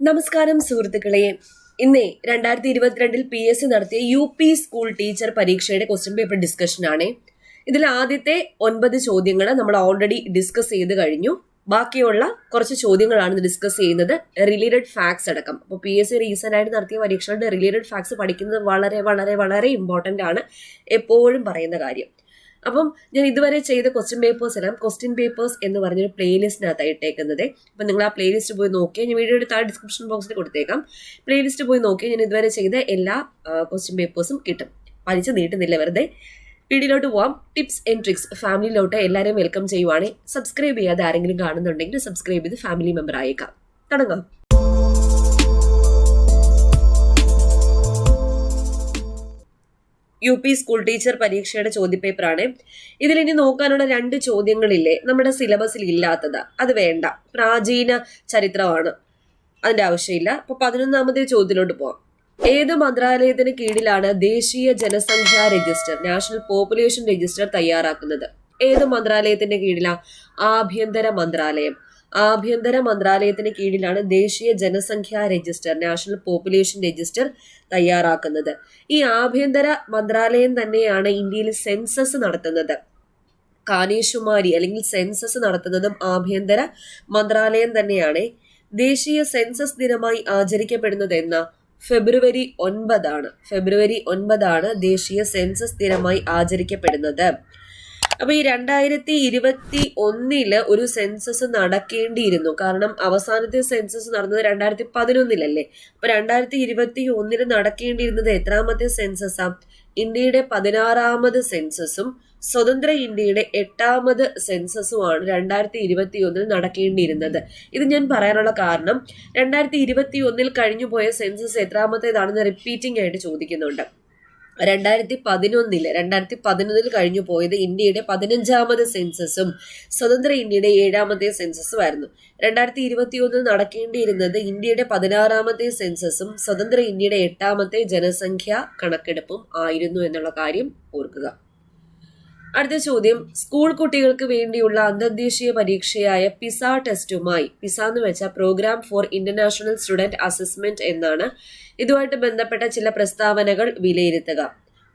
നമസ്കാരം സുഹൃത്തുക്കളെ. ഇന്നേ 2022 PSC നടത്തിയ UP സ്കൂൾ ടീച്ചർ പരീക്ഷയുടെ ക്വസ്റ്റ്യൻ പേപ്പർ ഡിസ്കഷൻ ആണ്. ഇതിൽ ആദ്യത്തെ 9 ചോദ്യങ്ങൾ നമ്മൾ ഓൾറെഡി ഡിസ്കസ് ചെയ്ത് കഴിഞ്ഞു. ബാക്കിയുള്ള കുറച്ച് ചോദ്യങ്ങളാണ് ഡിസ്കസ് ചെയ്യുന്നത്, റിലേറ്റഡ് ഫാക്ട്സ് അടക്കം. അപ്പോൾ PSC റീസെന്റ് ആയിട്ട് നടത്തിയ പരീക്ഷകളുടെ റിലേറ്റഡ് ഫാക്ട്സ് പഠിക്കുന്നത് വളരെ വളരെ വളരെ ഇമ്പോർട്ടൻ്റ് ആണ്, എപ്പോഴും പറയുന്ന കാര്യം. അപ്പം ഞാൻ ഇതുവരെ ചെയ്ത ക്വസ്റ്റ്യൻ പേപ്പേഴ്സ് എല്ലാം ക്വസ്റ്റ്യൻ പേപ്പേഴ്സ് എന്ന് പറഞ്ഞൊരു പ്ലേലിസ്റ്റിനകത്താണ് ഇട്ടേക്കുന്നത്. അപ്പം നിങ്ങൾ ആ പ്ലേലിസ്റ്റ് പോയി നോക്കിയാൽ, ഞാൻ വീഡിയോയുടെ താഴെ ഡിസ്ക്രിപ്ഷൻ ബോക്സിൽ കൊടുത്തേക്കാം. പ്ലേലിസ്റ്റ് പോയി നോക്കിയാൽ ഞാൻ ഇതുവരെ ചെയ്ത എല്ലാ ക്വസ്റ്റ്യൻ പേപ്പേഴ്സും കിട്ടും. പഠിച്ച് നീട്ടുന്നില്ല വെറുതെ. വീഡിയോയിലോട്ട് പോവാം. ടിപ്സ് ആൻഡ് ട്രിക്സ് ഫാമിലിയിലോട്ട് എല്ലാവരെയും വെൽക്കം ചെയ്യുവാണേ. സബ്സ്ക്രൈബ് ചെയ്യാതെ ആരെങ്കിലും കാണുന്നുണ്ടെങ്കിൽ സബ്സ്ക്രൈബ് ചെയ്ത് ഫാമിലി മെമ്പർ ആയേക്കാം. തുടങ്ങാം. UP സ്കൂൾ ടീച്ചർ പരീക്ഷയുടെ ചോദ്യപേപ്പറാണ്. ഇതിൽ ഇനി നോക്കാനുള്ള 2 ചോദ്യങ്ങളില്ലേ നമ്മുടെ സിലബസിൽ ഇല്ലാത്തത്, അത് വേണ്ട. പ്രാചീന ചരിത്രമാണ്, അതിന്റെ ആവശ്യമില്ല. അപ്പൊ 11ാമത്തെ ചോദ്യത്തിലോട്ട് പോവാം. ഏത് മന്ത്രാലയത്തിന് കീഴിലാണ് ദേശീയ ജനസംഖ്യാ രജിസ്റ്റർ, നാഷണൽ പോപ്പുലേഷൻ രജിസ്റ്റർ തയ്യാറാക്കുന്നത്? ഏത് മന്ത്രാലയത്തിന്റെ കീഴിലാണ്? ആഭ്യന്തര മന്ത്രാലയം. ആഭ്യന്തര മന്ത്രാലയത്തിന് കീഴിലാണ് ദേശീയ ജനസംഖ്യാ രജിസ്റ്റർ, നാഷണൽ പോപ്പുലേഷൻ രജിസ്റ്റർ തയ്യാറാക്കുന്നത്. ഈ ആഭ്യന്തര മന്ത്രാലയം തന്നെയാണ് ഇന്ത്യയിൽ സെൻസസ് നടത്തുന്നത്. കാനേഷുമാരി അല്ലെങ്കിൽ സെൻസസ് നടത്തുന്നതും ആഭ്യന്തര മന്ത്രാലയം തന്നെയാണ്. ദേശീയ സെൻസസ് ദിനമായി ആചരിക്കപ്പെടുന്നത് എന്ന ഫെബ്രുവരി 9 ഫെബ്രുവരി 9 ദേശീയ സെൻസസ് ദിനമായി ആചരിക്കപ്പെടുന്നത്. അപ്പൊ ഈ 2021 ഒരു സെൻസസ് നടക്കേണ്ടിയിരുന്നു. കാരണം അവസാനത്തെ സെൻസസ് നടന്നത് 2011 അപ്പൊ 2021 നടക്കേണ്ടിയിരുന്നത് എത്രാമത്തെ സെൻസസാ? ഇന്ത്യയുടെ 16ാമത് സെൻസസും സ്വതന്ത്ര ഇന്ത്യയുടെ 8ാമത് സെൻസസുമാണ് 2021 നടക്കേണ്ടിയിരുന്നത്. ഇത് ഞാൻ പറയാനുള്ള കാരണം 2021 കഴിഞ്ഞു പോയ സെൻസസ് എത്രാമത്തേതാണെന്ന് റിപ്പീറ്റിംഗ് ആയിട്ട് ചോദിക്കുന്നുണ്ട്. 2011 കഴിഞ്ഞു പോയത് ഇന്ത്യയുടെ 15ാമത് സെൻസസും സ്വതന്ത്ര ഇന്ത്യയുടെ 7ാമത്തെ സെൻസസും ആയിരുന്നു. 2021 നടക്കേണ്ടിയിരുന്നത് ഇന്ത്യയുടെ 16ാമത്തെ സെൻസസും സ്വതന്ത്ര ഇന്ത്യയുടെ 8ാമത്തെ ജനസംഖ്യാ കണക്കെടുപ്പും ആയിരുന്നു എന്നുള്ള കാര്യം ഓർക്കുക. അടുത്ത ചോദ്യം, സ്കൂൾ കുട്ടികൾക്ക് വേണ്ടിയുള്ള അന്തർദേശീയ പരീക്ഷയായ പിസ ടെസ്റ്റുമായി, പിസ എന്ന് വെച്ചാൽ programme for international student assessment എന്നാണ്, ഇതുമായിട്ട് ബന്ധപ്പെട്ട ചില പ്രസ്താവനകൾ വിലയിരുത്തുക.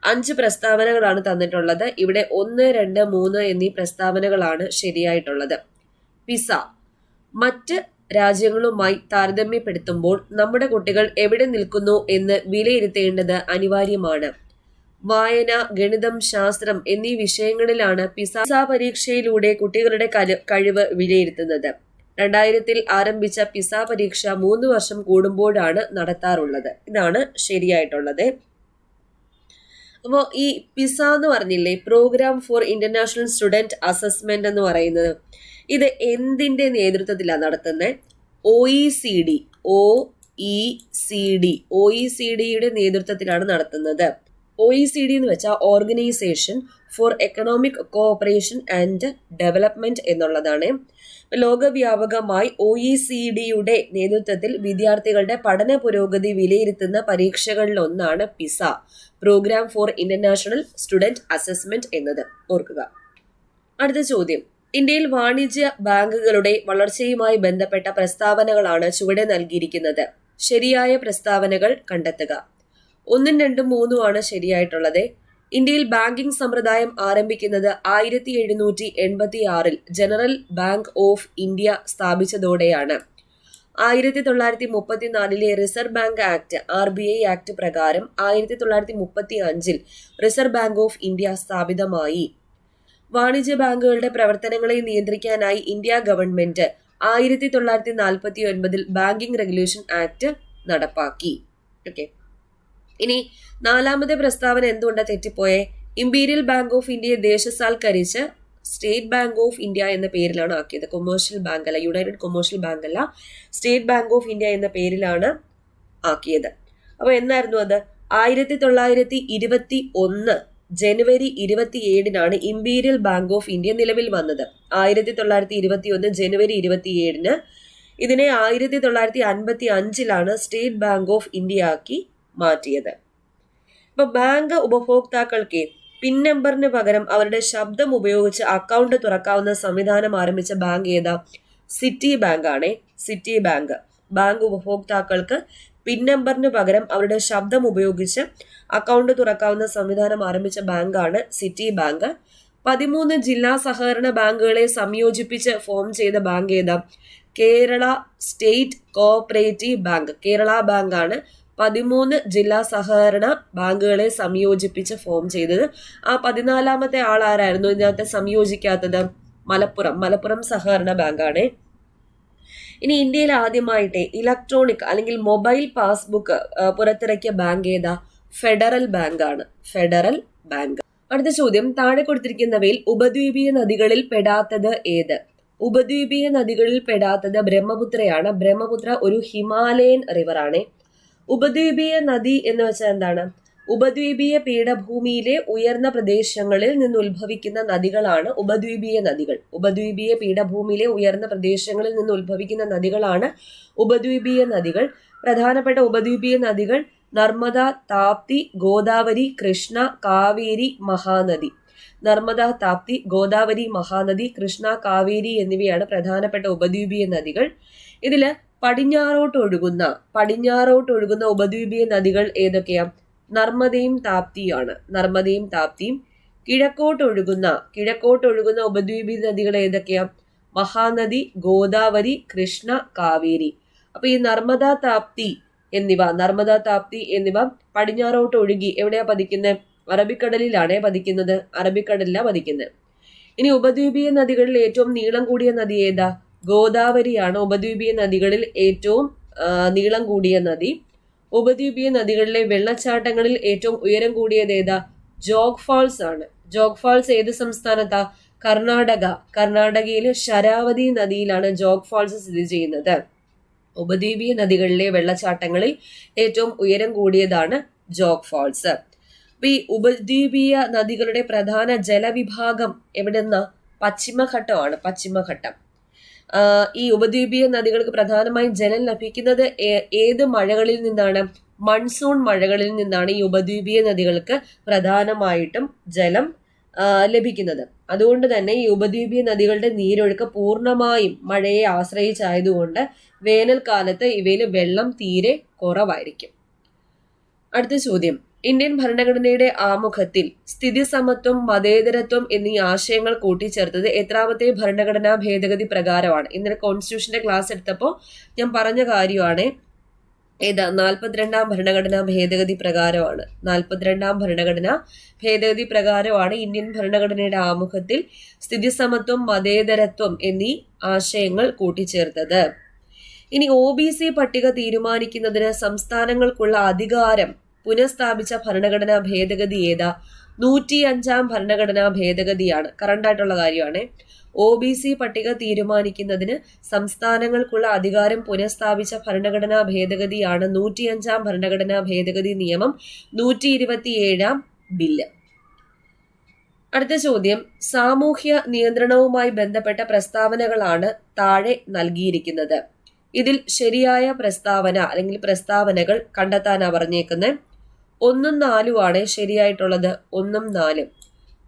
5 പ്രസ്താവനകളാണ് തന്നിട്ടുള്ളത്. ഇവിടെ 1, 2, 3 എന്നീ പ്രസ്താവനകളാണ് ശരിയായിട്ടുള്ളത്. പിസ മറ്റ് രാജ്യങ്ങളുമായി താരതമ്യപ്പെടുത്തുമ്പോൾ നമ്മുടെ കുട്ടികൾ എവിടെ നിൽക്കുന്നു എന്ന് വിലയിരുത്തേണ്ടത് അനിവാര്യമാണ്. വായന, ഗണിതം, ശാസ്ത്രം എന്നീ വിഷയങ്ങളിലാണ് പിസ പരീക്ഷയിലൂടെ കുട്ടികളുടെ കഴിവ് വിലയിരുത്തുന്നത്. 2000 ആരംഭിച്ച പിസ പരീക്ഷ 3 വർഷം കൂടുമ്പോഴാണ് നടത്താറുള്ളത്. ഇതാണ് ശരിയായിട്ടുള്ളത്. അപ്പോൾ ഈ പിസ എന്ന് പറഞ്ഞില്ലേ, programme for international student assessment എന്ന് പറയുന്നത്, ഇത് എന്തിന്റെ നേതൃത്വത്തിലാണ് നടത്തുന്നത്? OECDയുടെ നേതൃത്വത്തിലാണ് നടത്തുന്നത്. OECD എന്ന് വെച്ചാൽ organisation for economic cooperation and development എന്നുള്ളതാണ്. ലോകവ്യാപകമായി OECDയുടെ നേതൃത്വത്തിൽ വിദ്യാർത്ഥികളുടെ പഠന പുരോഗതി വിലയിരുത്തുന്ന പരീക്ഷകളിലൊന്നാണ് PISA, programme for international student assessment എന്നത്. ഓർക്കുക. അടുത്ത ചോദ്യം, ഇന്ത്യയിൽ വാണിജ്യ ബാങ്കുകളുടെ വളർച്ചയുമായി ബന്ധപ്പെട്ട പ്രസ്താവനകളാണ് ചുവടെ നൽകിയിരിക്കുന്നത്. ശരിയായ പ്രസ്താവനകൾ കണ്ടെത്തുക. 1, 2, 3 ശരിയായിട്ടുള്ളത്. ഇന്ത്യയിൽ ബാങ്കിംഗ് സമ്പ്രദായം ആരംഭിക്കുന്നത് 1786 ജനറൽ ബാങ്ക് ഓഫ് ഇന്ത്യ സ്ഥാപിച്ചതോടെയാണ്. 1934 Reserve Bank Act RBI Act പ്രകാരം 1935 റിസർവ് ബാങ്ക് ഓഫ് ഇന്ത്യ സ്ഥാപിതമായി. വാണിജ്യ ബാങ്കുകളുടെ പ്രവർത്തനങ്ങളെ നിയന്ത്രിക്കാനായി India government 1949 Banking Regulation Act നടപ്പാക്കി. ഓക്കെ, ഇനി 4ാമത്തെ പ്രസ്താവന എന്തുകൊണ്ടാണ് തെറ്റിപ്പോയെ? ഇമ്പീരിയൽ ബാങ്ക് ഓഫ് ഇന്ത്യയെ ദേശസാൽക്കരിച്ച് സ്റ്റേറ്റ് ബാങ്ക് ഓഫ് ഇന്ത്യ എന്ന പേരിലാണ് ആക്കിയത്. കൊമേഴ്ഷ്യൽ ബാങ്ക് അല്ല, യുണൈറ്റഡ് കൊമേഴ്ഷ്യൽ ബാങ്ക് അല്ല, സ്റ്റേറ്റ് ബാങ്ക് ഓഫ് ഇന്ത്യ എന്ന പേരിലാണ് ആക്കിയത്. അപ്പൊ എന്നായിരുന്നു അത്? 1921 ജനുവരി 27 ഇമ്പീരിയൽ ബാങ്ക് ഓഫ് ഇന്ത്യ നിലവിൽ വന്നത്. 1921 ജനുവരി 27 ഇതിനെ 1955 സ്റ്റേറ്റ് ബാങ്ക് ഓഫ് ഇന്ത്യ ആക്കി മാറ്റിയത്. ഇപ്പൊ ബാങ്ക് ഉപഭോക്താക്കൾക്ക് പിൻ നമ്പറിന് പകരം അവരുടെ ശബ്ദം ഉപയോഗിച്ച് അക്കൗണ്ട് തുറക്കാവുന്ന സംവിധാനം ആരംഭിച്ച ബാങ്ക് ഏതാ? സിറ്റി ബാങ്ക് ആണ്. സിറ്റി ബാങ്ക് ബാങ്ക് ഉപഭോക്താക്കൾക്ക് പിൻ നമ്പറിന് പകരം അവരുടെ ശബ്ദം ഉപയോഗിച്ച് അക്കൗണ്ട് തുറക്കാവുന്ന സംവിധാനം ആരംഭിച്ച ബാങ്കാണ് സിറ്റി ബാങ്ക്. 13 ജില്ലാ സഹകരണ ബാങ്കുകളെ സംയോജിപ്പിച്ച് ഫോം ചെയ്ത ബാങ്ക് ഏതാ? Kerala state cooperative bank. Kerala ബാങ്കാണ് 13 ജില്ലാ സഹകരണ ബാങ്കുകളെ സംയോജിപ്പിച്ച് ഫോം ചെയ്തത്. ആ 14ാമത്തെ ആൾ ആരായിരുന്നു ഇതിനകത്ത് സംയോജിക്കാത്തത്? മലപ്പുറം സഹകരണ ബാങ്കാണ്. ഇനി ഇന്ത്യയിൽ ആദ്യമായിട്ട് ഇലക്ട്രോണിക് അല്ലെങ്കിൽ മൊബൈൽ പാസ്ബുക്ക് പുറത്തിറക്കിയ ബാങ്ക് ഏതാ? ഫെഡറൽ ബാങ്കാണ്. Federal bank. അടുത്ത ചോദ്യം, താഴെ കൊടുത്തിരിക്കുന്നവയിൽ ഉപദ്വീപീയ നദികളിൽ പെടാത്തത് ഏത്? ഉപദ്വീപീയ നദികളിൽ പെടാത്തത് ബ്രഹ്മപുത്രയാണ്. ബ്രഹ്മപുത്ര ഒരു ഹിമാലയൻ റിവർ ആണ്. ഉപദ്വീപീയ നദി എന്ന് വെച്ചാൽ എന്താണ്? ഉപദ്വീപീയ പീഠഭൂമിയിലെ ഉയർന്ന പ്രദേശങ്ങളിൽ നിന്ന് ഉത്ഭവിക്കുന്ന നദികളാണ് ഉപദ്വീപീയ നദികൾ. ഉപദ്വീപീയ പീഠഭൂമിയിലെ ഉയർന്ന പ്രദേശങ്ങളിൽ നിന്ന് ഉത്ഭവിക്കുന്ന നദികളാണ് ഉപദ്വീപീയ നദികൾ. പ്രധാനപ്പെട്ട ഉപദ്വീപീയ നദികൾ നർമ്മദ, താപ്തി, ഗോദാവരി, കൃഷ്ണ, കാവേരി, മഹാനദി. നർമ്മദ, താപ്തി, ഗോദാവരി, മഹാനദി, കൃഷ്ണ, കാവേരി എന്നിവയാണ് പ്രധാനപ്പെട്ട ഉപദ്വീപീയ നദികൾ. ഇതില് പടിഞ്ഞാറോട്ടൊഴുകുന്ന ഉപദ്വീപീയ നദികൾ ഏതൊക്കെയാ? നർമ്മദയും താപ്തിയാണ്. നർമ്മദയും താപ്തിയും. കിഴക്കോട്ടൊഴുകുന്ന ഉപദ്വീപീയ നദികൾ ഏതൊക്കെയാ? മഹാനദി, ഗോദാവരി, കൃഷ്ണ, കാവേരി. അപ്പൊ ഈ നർമ്മദ താപ്തി എന്നിവ പടിഞ്ഞാറോട്ട് ഒഴുകി എവിടെയാ പതിക്കുന്നത്? അറബിക്കടലിലാണ് പതിക്കുന്നത്. ഇനി ഉപദ്വീപീയ നദികളിൽ ഏറ്റവും നീളം കൂടിയ നദി ഏതാ? ഗോദാവരിയാണ് ഉപദ്വീപീയ നദികളിൽ ഏറ്റവും നീളം കൂടിയ നദി. ഉപദ്വീപീയ നദികളിലെ വെള്ളച്ചാട്ടങ്ങളിൽ ഏറ്റവും ഉയരം കൂടിയത് ഏതാ? ജോഗ് ഫാൾസ് ആണ്. ജോഗ് ഫാൾസ് ഏത് സംസ്ഥാനത്താ? കർണാടകയിലെ ശരാവതി നദിയിലാണ് ജോഗ് ഫാൾസ് സ്ഥിതി ചെയ്യുന്നത്. ഉപദ്വീപീയ നദികളിലെ വെള്ളച്ചാട്ടങ്ങളിൽ ഏറ്റവും ഉയരം കൂടിയതാണ് ജോഗ് ഫാൾസ്. ഈ ഉപദ്വീപീയ നദികളുടെ പ്രധാന ജലവിഭാഗം എവിടെന്നാ? പശ്ചിമഘട്ടമാണ്. പശ്ചിമഘട്ടം. ഈ ഉപദ്വീപീയ നദികൾക്ക് പ്രധാനമായും ജലം ലഭിക്കുന്നത് ഏത് മഴകളിൽ നിന്നാണ്? മൺസൂൺ മഴകളിൽ നിന്നാണ് ഈ ഉപദ്വീപീയ നദികൾക്ക് പ്രധാനമായിട്ടും ജലം ലഭിക്കുന്നത്. അതുകൊണ്ട് തന്നെ ഈ ഉപദ്വീപീയ നദികളുടെ നീരൊഴുക്ക് പൂർണ്ണമായും മഴയെ ആശ്രയിച്ചായതുകൊണ്ട് വേനൽക്കാലത്ത് ഇവയിൽ വെള്ളം തീരെ കുറവായിരിക്കും. അടുത്ത ചോദ്യം, ഇന്ത്യൻ ഭരണഘടനയുടെ ആമുഖത്തിൽ സ്ഥിതി സമത്വം, മതേതരത്വം എന്നീ ആശയങ്ങൾ കൂട്ടിച്ചേർത്തത് എത്രാമത്തെ ഭരണഘടനാ ഭേദഗതി പ്രകാരമാണ്? ഇന്നലെ കോൺസ്റ്റിറ്റ്യൂഷന്റെ ക്ലാസ് എടുത്തപ്പോൾ ഞാൻ പറഞ്ഞ കാര്യമാണ്. ഏതാ? 42ാം ഭരണഘടനാ ഭേദഗതി പ്രകാരമാണ്. 42ാം ഭരണഘടനാ ഭേദഗതി പ്രകാരമാണ് ഇന്ത്യൻ ഭരണഘടനയുടെ ആമുഖത്തിൽ സ്ഥിതി സമത്വം, മതേതരത്വം എന്നീ ആശയങ്ങൾ കൂട്ടിച്ചേർത്തത്. ഇനി OBC പട്ടിക തീരുമാനിക്കുന്നതിന് സംസ്ഥാനങ്ങൾക്കുള്ള അധികാരം പുനഃസ്ഥാപിച്ച ഭരണഘടനാ ഭേദഗതി ഏതാ? 105ാം ഭരണഘടനാ ഭേദഗതിയാണ്. കറണ്ട് ആയിട്ടുള്ള കാര്യമാണ്. OBC പട്ടിക തീരുമാനിക്കുന്നതിന് സംസ്ഥാനങ്ങൾക്കുള്ള അധികാരം പുനഃസ്ഥാപിച്ച ഭരണഘടനാ ഭേദഗതിയാണ് 105ാം ഭരണഘടനാ ഭേദഗതി നിയമം, 127ാം ബില്ല്. അടുത്ത ചോദ്യം, സാമൂഹ്യ നിയന്ത്രണവുമായി ബന്ധപ്പെട്ട പ്രസ്താവനകളാണ് താഴെ നൽകിയിരിക്കുന്നത്. ഇതിൽ ശരിയായ പ്രസ്താവന അല്ലെങ്കിൽ പ്രസ്താവനകൾ കണ്ടെത്താനാ പറഞ്ഞേക്കുന്നത്. 1ഉം 4ഉം ആണ് ശരിയായിട്ടുള്ളത്. 1ഉം 4ഉം.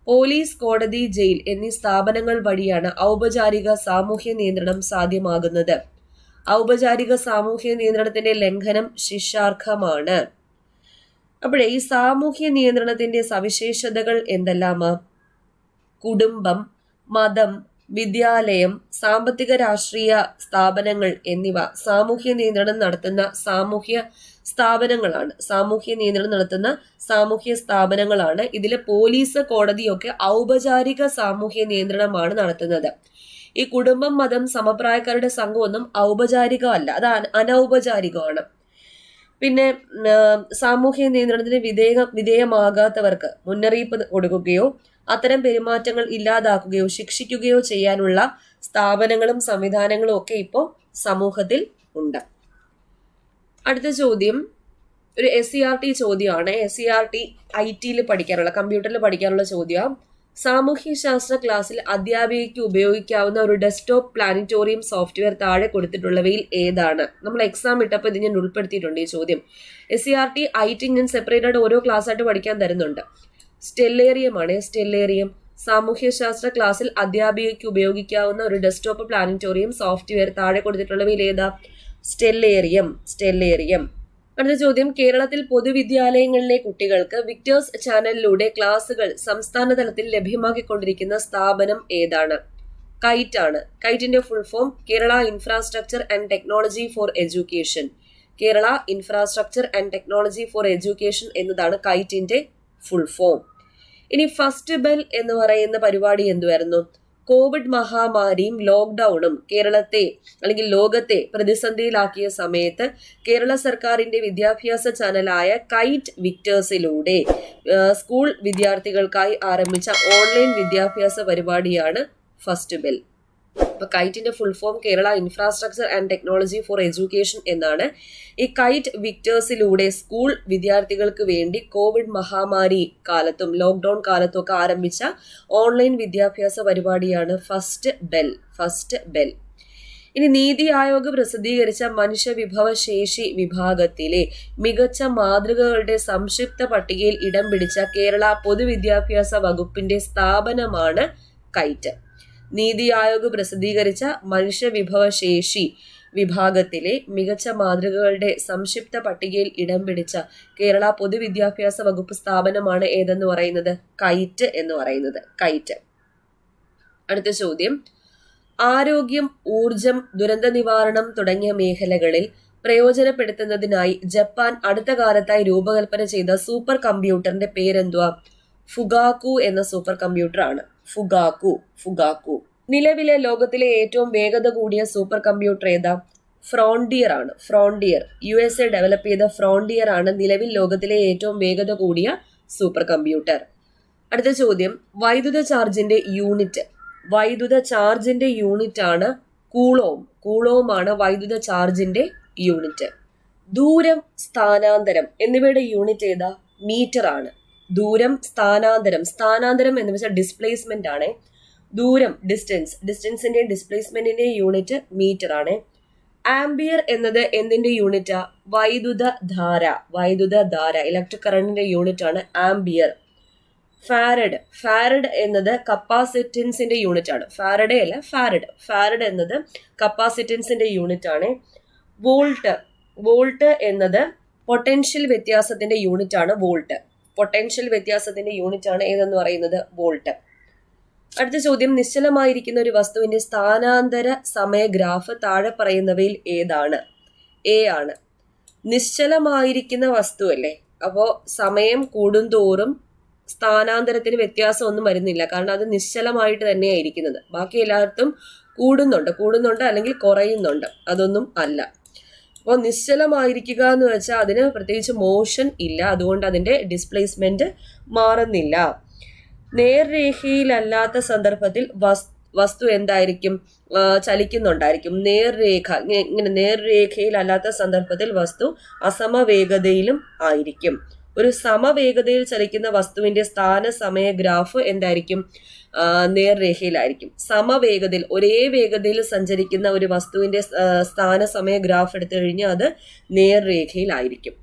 പോലീസ്, കോടതി, ജയിൽ എന്നീ സ്ഥാപനങ്ങൾ വഴിയാണ് ഔപചാരിക സാമൂഹ്യ നിയന്ത്രണം സാധ്യമാകുന്നത്. ഔപചാരിക സാമൂഹ്യ നിയന്ത്രണത്തിന്റെ ലംഘനം ശിക്ഷാർഹമാണ്. അപ്പോഴേ ഈ സാമൂഹ്യ നിയന്ത്രണത്തിന്റെ സവിശേഷതകൾ എന്തെല്ലാമാ? കുടുംബം, മതം, വിദ്യാലയം, സാമ്പത്തിക രാഷ്ട്രീയ സ്ഥാപനങ്ങൾ എന്നിവ സാമൂഹ്യ നിയന്ത്രണം നടത്തുന്ന സാമൂഹ്യ സ്ഥാപനങ്ങളാണ്. ഇതിലെ പോലീസ്, കോടതിയൊക്കെ ഔപചാരിക സാമൂഹ്യ നിയന്ത്രണമാണ് നടത്തുന്നത്. ഈ കുടുംബം, മതം, സമപ്രായക്കാരുടെ സംഘമൊന്നും ഔപചാരികമല്ല, അത് അനൗപചാരികമാണ്. പിന്നെ സാമൂഹ്യ നിയന്ത്രണത്തിന് വിധേയമാകാത്തവർക്ക് മുന്നറിയിപ്പ് കൊടുക്കുകയോ അത്തരം പെരുമാറ്റങ്ങൾ ഇല്ലാതാക്കുകയോ ശിക്ഷിക്കുകയോ ചെയ്യാനുള്ള സ്ഥാപനങ്ങളും സംവിധാനങ്ങളും ഒക്കെ ഇപ്പോൾ സമൂഹത്തിൽ ഉണ്ട്. അടുത്ത ചോദ്യം ഒരു SCRT ചോദ്യമാണ്. SCRT IT പഠിക്കാനുള്ള, കമ്പ്യൂട്ടറിൽ പഠിക്കാനുള്ള ചോദ്യം. സാമൂഹ്യ ശാസ്ത്ര ക്ലാസ്സിൽ അധ്യാപികയ്ക്ക് ഉപയോഗിക്കാവുന്ന ഒരു ഡെസ്ക്ടോപ്പ് പ്ലാനറ്റോറിയം സോഫ്റ്റ്വെയർ താഴെ കൊടുത്തിട്ടുള്ളവയിൽ ഏതാണ്? നമ്മൾ എക്സാം ഇട്ടപ്പോൾ ഇത് ഞാൻ ഉൾപ്പെടുത്തിയിട്ടുണ്ട് ഈ ചോദ്യം. SCRT IT ഞാൻ സെപ്പറേറ്റ് ആയിട്ട് ഓരോ ക്ലാസ് ആയിട്ട് പഠിക്കാൻ തരുന്നുണ്ട്. സ്റ്റെല്ലേറിയമാണ്. സ്റ്റെല്ലേറിയം സാമൂഹ്യശാസ്ത്ര ക്ലാസ്സിൽ അധ്യാപികയ്ക്ക് ഉപയോഗിക്കാവുന്ന ഒരു ഡെസ്ക്ടോപ്പ് പ്ലാനറ്റോറിയം സോഫ്റ്റ്വെയർ താഴെ കൊടുത്തിട്ടുള്ളവയിൽ ഏതാ? സ്റ്റെല്ലേറിയം. അടുത്ത ചോദ്യം, കേരളത്തിൽ പൊതുവിദ്യാലയങ്ങളിലെ കുട്ടികൾക്ക് വിക്ടേഴ്സ് ചാനലിലൂടെ ക്ലാസുകൾ സംസ്ഥാന തലത്തിൽ ലഭ്യമാക്കിക്കൊണ്ടിരിക്കുന്ന സ്ഥാപനം ഏതാണ്? കൈറ്റ് ആണ്. കൈറ്റിന്റെ full form Kerala Infrastructure and Technology for Education. Kerala Infrastructure and Technology for Education എന്നതാണ് കൈറ്റിന്റെ ഫുൾ ഫോം. ഇനി ഫസ്റ്റ് ബെൽ എന്ന് പറയുന്ന പരിപാടി എന്തുവായിരുന്നു? കോവിഡ് മഹാമാരിയും ലോക്ക്ഡൌണും കേരളത്തെ അല്ലെങ്കിൽ ലോകത്തെ പ്രതിസന്ധിയിലാക്കിയ സമയത്ത് കേരള സർക്കാരിന്റെ വിദ്യാഭ്യാസ ചാനലായ കൈറ്റ് വിക്ടേഴ്സിലൂടെ സ്കൂൾ വിദ്യാർത്ഥികൾക്കായി ആരംഭിച്ച ഓൺലൈൻ വിദ്യാഭ്യാസ പരിപാടിയാണ് ഫസ്റ്റ് ബെൽ. അപ്പൊ കൈറ്റിന്റെ full form Kerala Infrastructure and Technology for Education എന്നാണ്. ഈ കൈറ്റ് വിക്ടേഴ്സിലൂടെ സ്കൂൾ വിദ്യാർത്ഥികൾക്ക് വേണ്ടി കോവിഡ് മഹാമാരി കാലത്തും ലോക്ക്ഡൌൺ കാലത്തും ഒക്കെ ആരംഭിച്ച ഓൺലൈൻ വിദ്യാഭ്യാസ പരിപാടിയാണ് ഫസ്റ്റ് ബെൽ. ഇനി നീതി ആയോഗ് പ്രസിദ്ധീകരിച്ച മനുഷ്യവിഭവശേഷി വിഭാഗത്തിലെ മികച്ച മാതൃകകളുടെ സംക്ഷിപ്ത പട്ടികയിൽ ഇടം പിടിച്ച കേരള പൊതുവിദ്യാഭ്യാസ വകുപ്പിന്റെ സ്ഥാപനമാണ് കൈറ്റ്. നീതി ആയോഗ് പ്രസിദ്ധീകരിച്ച മനുഷ്യവിഭവശേഷി വിഭാഗത്തിലെ മികച്ച മാതൃകകളുടെ സംക്ഷിപ്ത പട്ടികയിൽ ഇടം പിടിച്ച കേരള പൊതുവിദ്യാഭ്യാസ വകുപ്പ് സ്ഥാപനമാണ് ഏതെന്ന് പറയുന്നത്? കൈറ്റ് എന്ന് പറയുന്നത്. കൈറ്റ്. അടുത്ത ചോദ്യം, ആരോഗ്യം, ഊർജം, ദുരന്ത നിവാരണം തുടങ്ങിയ മേഖലകളിൽ പ്രയോജനപ്പെടുത്തുന്നതിനായി ജപ്പാൻ അടുത്ത കാലത്തായി രൂപകൽപ്പന ചെയ്ത സൂപ്പർ കമ്പ്യൂട്ടറിന്റെ പേരെന്തുവാ? ഫുഗാക്കു എന്ന സൂപ്പർ കമ്പ്യൂട്ടർ ആണ്. ഫുഗാക്കു. നിലവിലെ ലോകത്തിലെ ഏറ്റവും വേഗത കൂടിയ സൂപ്പർ കമ്പ്യൂട്ടർ ഏതാ? ഫ്രോണ്ടിയർ ആണ്. USA ഡെവലപ്പ് ചെയ്ത ഫ്രോണ്ടിയർ ആണ് നിലവിൽ ലോകത്തിലെ ഏറ്റവും വേഗത കൂടിയ സൂപ്പർ കമ്പ്യൂട്ടർ. അടുത്ത ചോദ്യം, വൈദ്യുത ചാർജിന്റെ യൂണിറ്റ് ആണ് കൂളോം ആണ് വൈദ്യുത ചാർജിന്റെ യൂണിറ്റ്. ദൂരം, സ്ഥാനാന്തരം എന്നിവയുടെ യൂണിറ്റ് ഏതാ? മീറ്റർ ആണ്. ദൂരം, സ്ഥാനാന്തരം എന്ന് വെച്ചാൽ ഡിസ്പ്ലേസ്മെന്റ് ആണ്. ദൂരം, ഡിസ്റ്റൻസിന്റെ ഡിസ്പ്ലേസ്മെന്റിന്റെ യൂണിറ്റ് മീറ്റർ ആണ്. ആംബിയർ എന്നത് എന്തിന്റെ യൂണിറ്റാ? വൈദ്യുത ധാര ഇലക്ട്രിക് കറണ്ടിന്റെ യൂണിറ്റ് ആണ് ആംബിയർ. ഫാരഡ് എന്നത് കപ്പാസിറ്റൻസിന്റെ യൂണിറ്റ് ആണ്. ഫാരഡ് എന്നത് കപ്പാസിറ്റൻസിന്റെ യൂണിറ്റ് ആണ്. വോൾട്ട് എന്നത് പൊട്ടൻഷ്യൽ വ്യത്യാസത്തിന്റെ യൂണിറ്റ് ആണ്. പൊട്ടൻഷ്യൽ വ്യത്യാസത്തിന്റെ യൂണിറ്റ് ആണ് ഏതെന്ന് പറയുന്നത്? വോൾട്ട്. അടുത്ത ചോദ്യം, നിശ്ചലമായിരിക്കുന്ന ഒരു വസ്തുവിന്റെ സ്ഥാനാന്തര സമയ ഗ്രാഫ് താഴെ പറയുന്നവയിൽ ഏതാണ്? എ ആണ്. നിശ്ചലമായിരിക്കുന്ന വസ്തു അല്ലേ, അപ്പോ സമയം കൂടുന്തോറും സ്ഥാനാന്തരത്തിന് വ്യത്യാസം ഒന്നും വരുന്നില്ല, കാരണം അത് നിശ്ചലമായിട്ട് തന്നെയാണ് ഇരിക്കുന്നത്. ബാക്കി എല്ലായിടത്തും കൂടുന്നുണ്ട് അല്ലെങ്കിൽ കുറയുന്നുണ്ട്, അതൊന്നും അല്ല. അപ്പോൾ നിശ്ചലമായിരിക്കുക എന്ന് വെച്ചാൽ അതിന് പ്രത്യേകിച്ച് മോഷൻ ഇല്ല, അതുകൊണ്ട് അതിന്റെ ഡിസ്പ്ലേസ്മെന്റ് മാറുന്നില്ല. നേർരേഖയിലല്ലാത്ത സന്ദർഭത്തിൽ വസ്തു എന്തായിരിക്കും? ചലിക്കുന്നുണ്ടായിരിക്കും. നേർരേഖയിലല്ലാത്ത സന്ദർഭത്തിൽ വസ്തു അസമവേഗതയിലും ആയിരിക്കും. ഒരു സമവേഗതയിൽ ചലിക്കുന്ന വസ്തുവിന്റെ സ്ഥാന സമയ ഗ്രാഫ് എന്തായിരിക്കും? നേർരേഖയിലായിരിക്കും. സമവേഗതയിൽ ഒരേ വേഗതയിൽ സഞ്ചരിക്കുന്ന ഒരു വസ്തുവിന്റെ സ്ഥാന സമയ ഗ്രാഫ് എടുത്തു കഴിഞ്ഞാൽ അത് നേർരേഖയിലായിരിക്കും.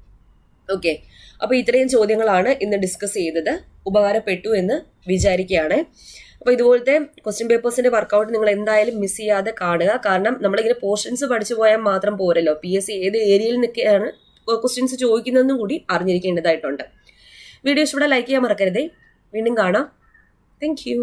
ഓക്കെ, അപ്പൊ ഇത്രയും ചോദ്യങ്ങളാണ് ഇന്ന് ഡിസ്കസ് ചെയ്തത്. ഉപകാരപ്പെട്ടു എന്ന് വിചാരിക്കുകയാണ്. അപ്പൊ ഇതുപോലത്തെ ക്വസ്റ്റ്യൻ പേപ്പേഴ്സിന്റെ വർക്കൗട്ട് നിങ്ങൾ എന്തായാലും മിസ് ചെയ്യാതെ കാണുക. കാരണം നമ്മളിങ്ങനെ പോർഷൻസ് പഠിച്ചു പോയാൽ മാത്രം പോരല്ലോ, PSC ഏത് ഏരിയയിൽ നിൽക്കുകയാണ് ക്വസ്റ്റ്യൻസ് ചോദിക്കുന്നതെന്നും കൂടി അറിഞ്ഞിരിക്കേണ്ടതായിട്ടുണ്ട്. വീഡിയോ ഇഷ്ടപ്പെട്ടാൽ ലൈക്ക് ചെയ്യാൻ മറക്കരുതേ. വീണ്ടും കാണാം. Thank you.